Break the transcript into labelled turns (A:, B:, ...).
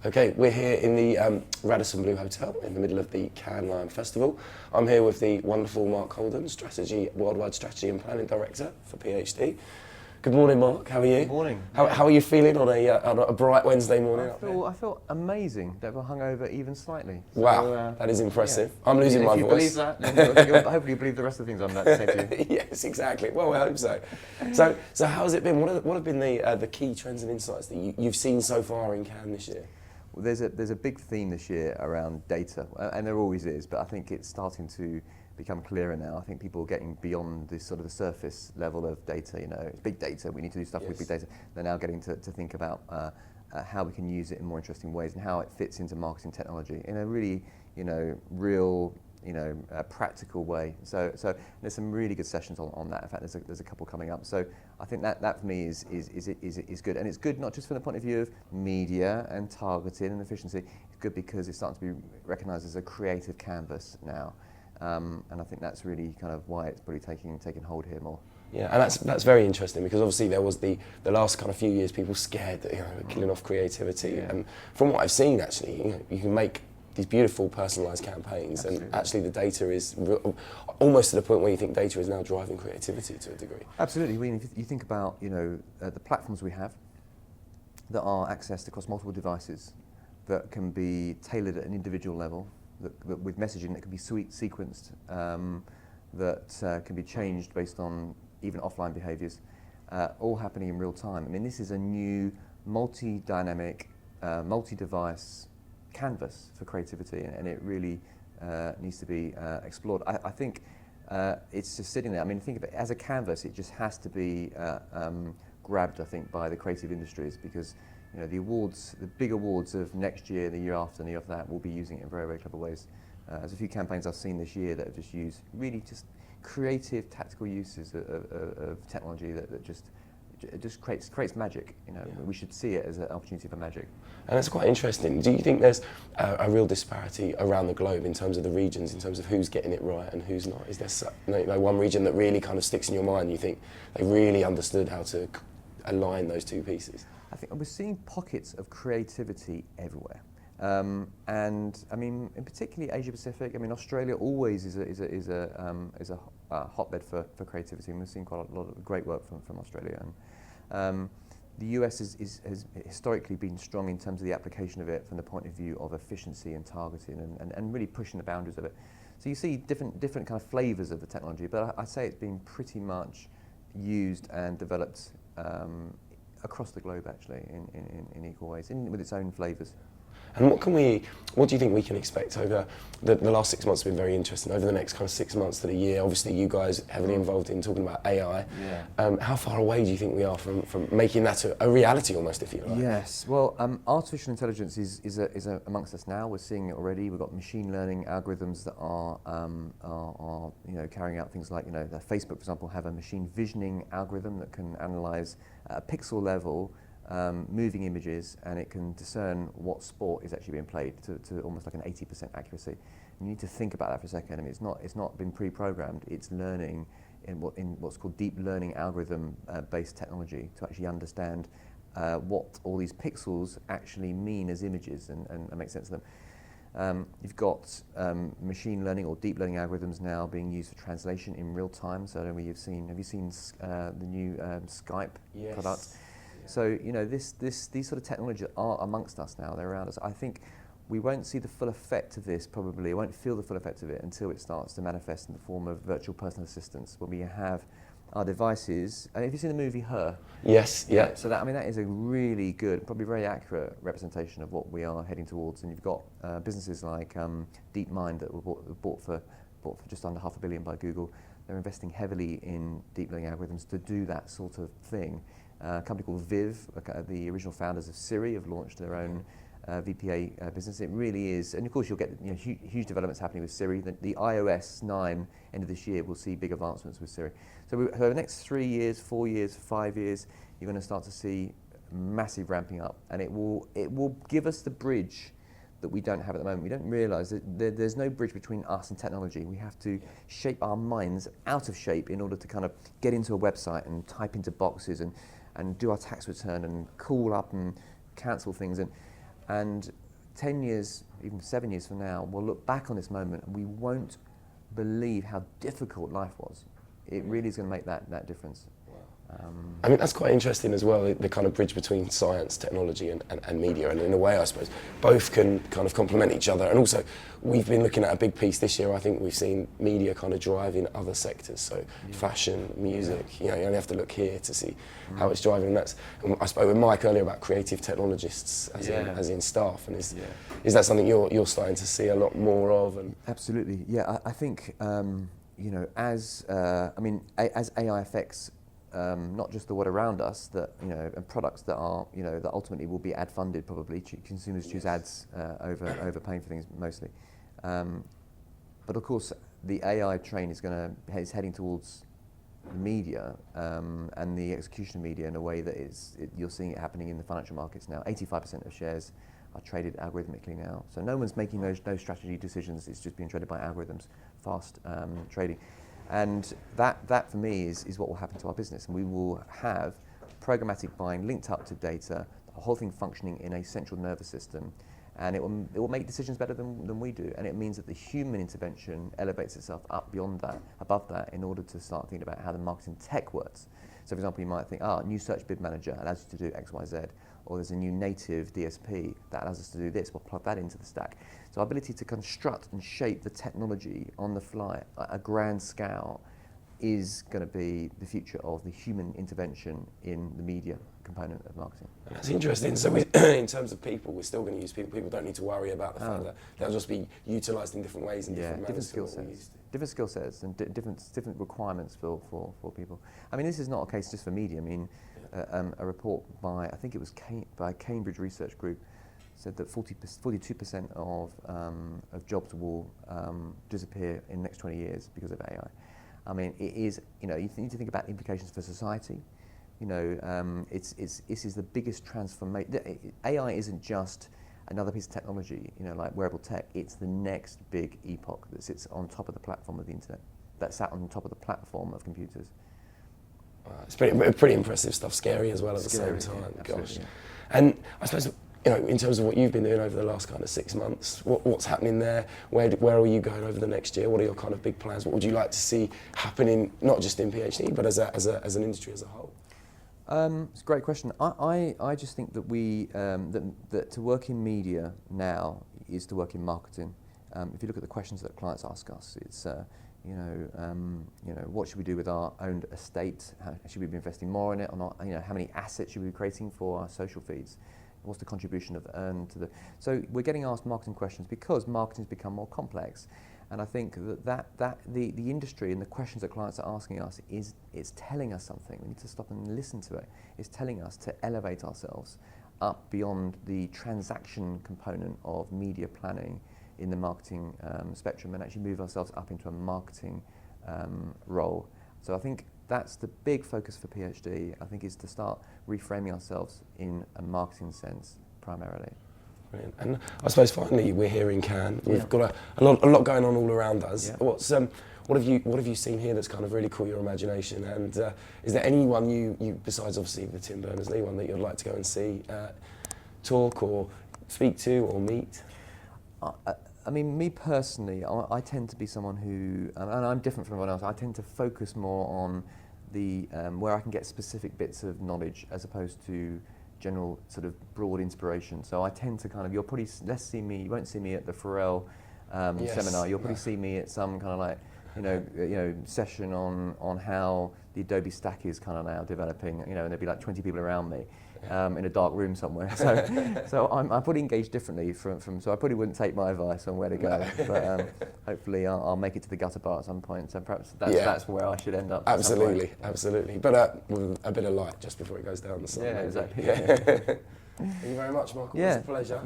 A: Okay, we're here in the Radisson Blu Hotel in the middle of the Cannes Lion Festival. I'm here with the wonderful Mark Holden, Worldwide Strategy and Planning Director for PhD. Good morning, Mark. How are you?
B: Good morning.
A: How are you feeling on a bright Wednesday morning?
B: I feel amazing. Never hungover even slightly. So,
A: wow, that is impressive. Yeah. I'm losing my voice.
B: If you believe that, then you'll hopefully believe the rest of the things I'm about to say to you.
A: Yes, exactly. Well, I hope so. So how has it been? What have been the key trends and insights that you've seen so far in Cannes this year?
B: Well, there's a big theme this year around data, and there always is, but I think it's starting to become clearer now. I think people are getting beyond this sort of the surface level of data. You know, it's big data. We need to do stuff with big data. They're now getting to think about how we can use it in more interesting ways and how it fits into marketing technology in a really, real, practical way. So there's some really good sessions on that. In fact, there's a couple coming up. So I think that for me is good, and it's good not just from the point of view of media and targeting and efficiency. It's good because it's starting to be recognised as a creative canvas now. And I think that's really kind of why it's probably taking hold here more.
A: Yeah, and that's very interesting because obviously there was the last kind of few years people scared that we're killing off creativity, and from what I've seen actually, you can make these beautiful personalised campaigns. Absolutely. And actually the data is almost to the point where you think data is now driving creativity to a degree.
B: Absolutely. I mean, if you think about the platforms we have that are accessed across multiple devices that can be tailored at an individual level. That with messaging that can be sequenced, that can be changed based on even offline behaviours, all happening in real time. I mean, this is a new multi-dynamic, multi-device canvas for creativity, and it really needs to be explored. I think it's just sitting there. I mean, think of it as a canvas. It just has to be grabbed, I think, by the creative industries because the awards, the big awards of next year, the year after, and the year after that, will be using it in very, very clever ways. There's a few campaigns I've seen this year that have just used really just creative, tactical uses of technology that just creates magic. We should see it as an opportunity for magic.
A: And that's quite interesting. Do you think there's a real disparity around the globe in terms of the regions, in terms of who's getting it right and who's not? Is there one region that really kind of sticks in your mind? You think they really understood how to align those two pieces?
B: I think we're seeing pockets of creativity everywhere, and I mean, in particularly Asia Pacific. I mean, Australia always is a hotbed for creativity, and we've seen quite a lot of great work from Australia. And the US has historically been strong in terms of the application of it from the point of view of efficiency and targeting, and really pushing the boundaries of it. So you see different kind of flavours of the technology, but I'd say it's been pretty much used and developed across the globe, actually, in equal ways, with its own flavours.
A: And what do you think we can expect over the last 6 months? Have been very interesting. Over the next kind of 6 months to the year, obviously you guys heavily involved in talking about AI.
B: Yeah.
A: How far away do you think we are from making that a reality almost, if you like?
B: Yes. Well, artificial intelligence is amongst us now. We're seeing it already. We've got machine learning algorithms that are carrying out things like Facebook, for example, have a machine visioning algorithm that can analyse at a pixel level moving images, and it can discern what sport is actually being played to almost like an 80% accuracy. And you need to think about that for a second. I mean, it's not been pre-programmed. It's learning in what's called deep learning algorithm based technology to actually understand what all these pixels actually mean as images and make sense of them. You've got machine learning or deep learning algorithms now being used for translation in real time. So I don't know if have you seen the new Skype product? So these sort of technologies are amongst us now. They're around us. I think we won't see the full effect of this. Probably won't feel the full effect of it until it starts to manifest in the form of virtual personal assistants, when we have our devices. Have you seen the movie Her?
A: Yes. Yeah.
B: So that is a really good, probably very accurate representation of what we are heading towards. And you've got businesses like DeepMind that were bought for just under $500 million by Google. They're investing heavily in deep learning algorithms to do that sort of thing. A company called Viv, the original founders of Siri, have launched their own VPA business. It really is, and of course you'll get huge developments happening with Siri. The iOS 9 end of this year will see big advancements with Siri. So over the next 3 years, 4 years, 5 years, you're going to start to see massive ramping up, and it will give us the bridge that we don't have at the moment. We don't realise that there's no bridge between us and technology. We have to shape our minds out of shape in order to kind of get into a website and type into boxes and do our tax return and call up and cancel things. And 10 years, even 7 years from now, we'll look back on this moment and we won't believe how difficult life was. It really is going to make that difference.
A: I mean, that's quite interesting as well, the kind of bridge between science, technology and media, and in a way I suppose both can kind of complement each other. And also we've been looking at a big piece this year. I think we've seen media kind of driving other sectors, so fashion, music, you know, you only have to look here to see how it's driving. And I spoke with Mike earlier about creative technologists as in staff, and is that something you're starting to see a lot more of? And
B: absolutely, yeah. I think you know, as AI affects not just the world around us, that you know, and products that are, you know, that ultimately will be ad funded. Probably consumers choose ads over paying for things mostly. But of course, the AI train is heading towards the media and the execution of media in a way that you're seeing it happening in the financial markets now. 85% of shares are traded algorithmically now, so no one's making those strategy decisions. It's just being traded by algorithms, fast trading. And that for me is what will happen to our business. And we will have programmatic buying linked up to data, the whole thing functioning in a central nervous system, and it will make decisions better than we do. And it means that the human intervention elevates itself up beyond that, above that, in order to start thinking about how the marketing tech works. So for example, you might think, new search bid manager allows you to do X, Y, Z, or there's a new native DSP that allows us to do this, we'll plug that into the stack. So our ability to construct and shape the technology on the fly at a grand scale is going to be the future of the human intervention in the media component of marketing.
A: That's interesting. So in terms of people, we're still going to use people. People don't need to worry about the fact that they'll just be utilised in different ways and different skill sets.
B: Different skill sets and different requirements for people. I mean, this is not a case just for media. I mean, a report by, I think it was by Cambridge Research Group, said that 42% of jobs will disappear in the next 20 years because of AI. I mean, it is, you know, you need to think about implications for society. You know, this is the biggest transformation. AI isn't just another piece of technology, you know, like wearable tech. It's the next big epoch that sits on top of the platform of the internet, that sat on top of the platform of computers.
A: It's pretty impressive stuff, scary as well at the same time. Gosh. Yeah. And I suppose, you know, in terms of what you've been doing over the last kind of 6 months, what's happening there? Where are you going over the next year? What are your kind of big plans? What would you like to see happening, not just in PhD, but as an industry as a whole?
B: It's a great question. I just think that that to work in media now is to work in marketing. If you look at the questions that clients ask us, it's what should we do with our owned estate? Should we be investing more in it or not? You know, how many assets should we be creating for our social feeds? What's the contribution of earn to the? So we're getting asked marketing questions because marketing's become more complex, and I think that the industry and the questions that clients are asking us it's telling us something. We need to stop and listen to it. It's telling us to elevate ourselves up beyond the transaction component of media planning in the marketing spectrum and actually move ourselves up into a marketing role. So I think that's the big focus for PhD, I think, is to start reframing ourselves in a marketing sense primarily.
A: Brilliant. And I suppose finally we're here in Cannes. We've got a lot going on all around us. Yeah. What have you seen here that's kind of really caught your imagination? And is there anyone you besides obviously the Tim Berners-Lee one that you'd like to go and see, talk or speak to or meet?
B: I mean, me personally, I tend to be someone who, and I'm different from everyone else, I tend to focus more on the where I can get specific bits of knowledge as opposed to general sort of broad inspiration. So I tend to kind of, you won't see me at the Pharrell seminar, you'll probably see me at some kind of like, session on how the Adobe stack is kind of now developing, and there'll be like 20 people around me. In a dark room somewhere, so I'm probably engaged differently from. So I probably wouldn't take my advice on where to go, but hopefully I'll make it to the gutter bar at some point. So perhaps that's where I should end up.
A: Absolutely. But with a bit of light just before it goes down the sun.
B: Yeah, exactly.
A: Yeah. Thank you very much, Michael. It was a pleasure.